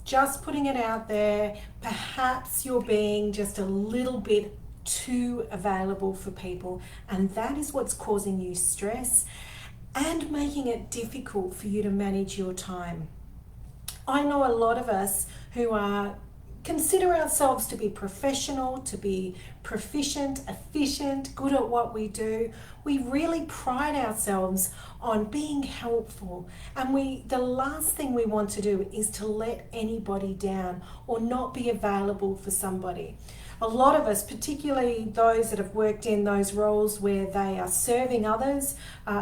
just putting it out there. Perhaps you're being just a little bit too available for people, and that is what's causing you stress and making it difficult for you to manage your time. I know a lot of us who are consider ourselves to be professional, to be proficient, efficient, good at what we do. We really pride ourselves on being helpful, and the last thing we want to do is to let anybody down or not be available for somebody. A lot of us, particularly those that have worked in those roles where they are serving others,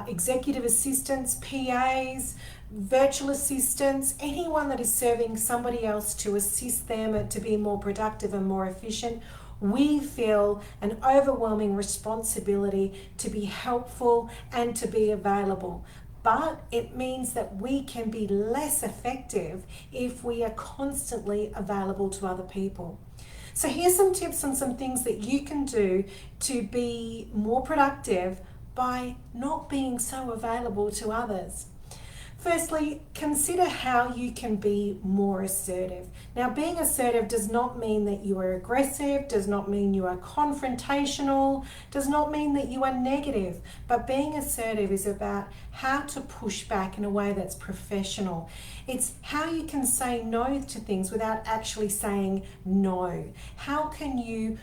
executive assistants, PAs, virtual assistants, anyone that is serving somebody else to assist them to be more productive and more efficient, we feel an overwhelming responsibility to be helpful and to be available. But it means that we can be less effective if we are constantly available to other people. So here's some tips on some things that you can do to be more productive by not being so available to others. Firstly, consider how you can be more assertive. Now, being assertive does not mean that you are aggressive, does not mean you are confrontational, does not mean that you are negative, but being assertive is about how to push back in a way that's professional. It's how you can say no to things without actually saying no. How can you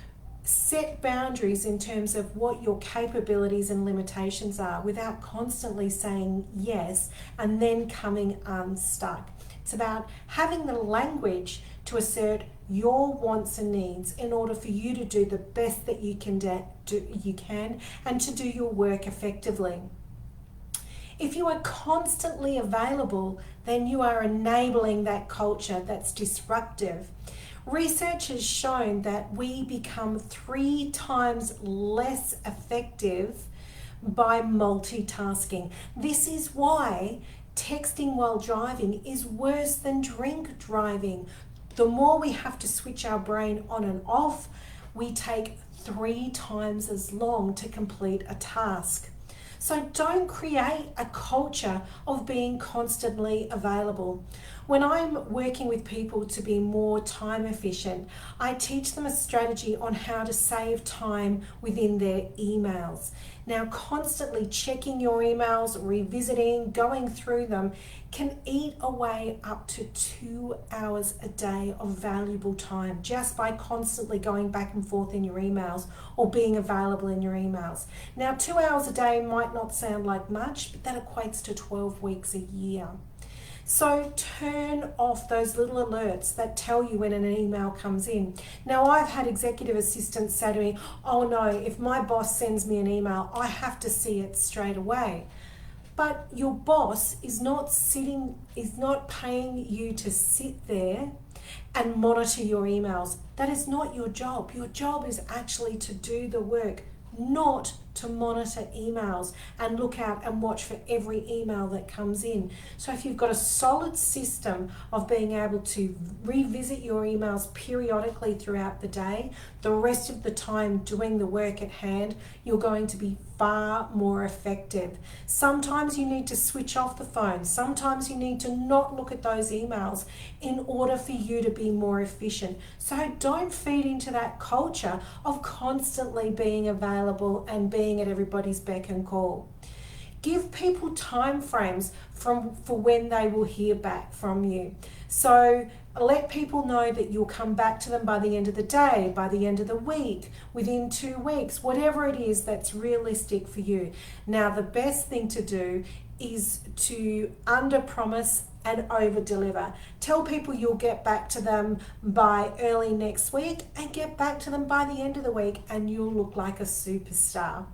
set boundaries in terms of what your capabilities and limitations are without constantly saying yes and then coming unstuck. It's about having the language to assert your wants and needs in order for you to do the best that you can and to do your work effectively. If you are constantly available, then you are enabling that culture that's disruptive. Research has shown that we become 3 times less effective by multitasking. This is why texting while driving is worse than drink driving. The more we have to switch our brain on and off, we take 3 times as long to complete a task. So don't create a culture of being constantly available. When I'm working with people to be more time efficient, I teach them a strategy on how to save time within their emails. Now, constantly checking your emails, revisiting, going through them can eat away up to 2 hours a day of valuable time just by constantly going back and forth in your emails or being available in your emails. Now, 2 hours a day might not sound like much, but that equates to 12 weeks a year. So turn off those little alerts that tell you when an email comes in. Now, I've had executive assistants say to me, oh no, if my boss sends me an email, I have to see it straight away. But your boss is not paying you to sit there and monitor your emails. That is not your job. Your job is actually to do the work, not to monitor emails and look out and watch for every email that comes in. So if you've got a solid system of being able to revisit your emails periodically throughout the day, the rest of the time doing the work at hand, you're going to be far more effective. Sometimes you need to switch off the phone. Sometimes you need to not look at those emails in order for you to be more efficient. So don't feed into that culture of constantly being available and being at everybody's beck and call. Give people time frames for when they will hear back from you. So let people know that you'll come back to them by the end of the day, by the end of the week, within 2 weeks, whatever it is that's realistic for you. Now, the best thing to do is to under promise and over deliver. Tell people you'll get back to them by early next week and get back to them by the end of the week, and you'll look like a superstar.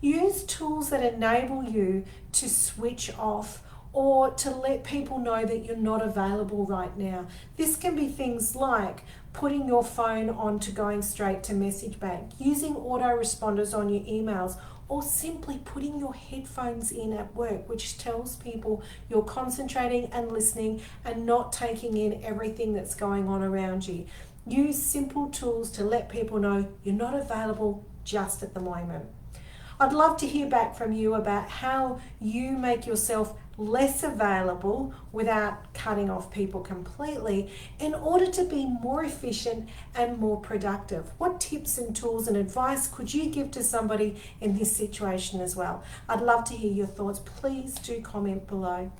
Use tools that enable you to switch off or to let people know that you're not available right now. This can be things like putting your phone on to going straight to message bank, using autoresponders on your emails, or simply putting your headphones in at work, which tells people you're concentrating and listening and not taking in everything that's going on around you. Use simple tools to let people know you're not available just at the moment. I'd love to hear back from you about how you make yourself less available without cutting off people completely in order to be more efficient and more productive? What tips and tools and advice could you give to somebody in this situation as well? I'd love to hear your thoughts. Please do comment below.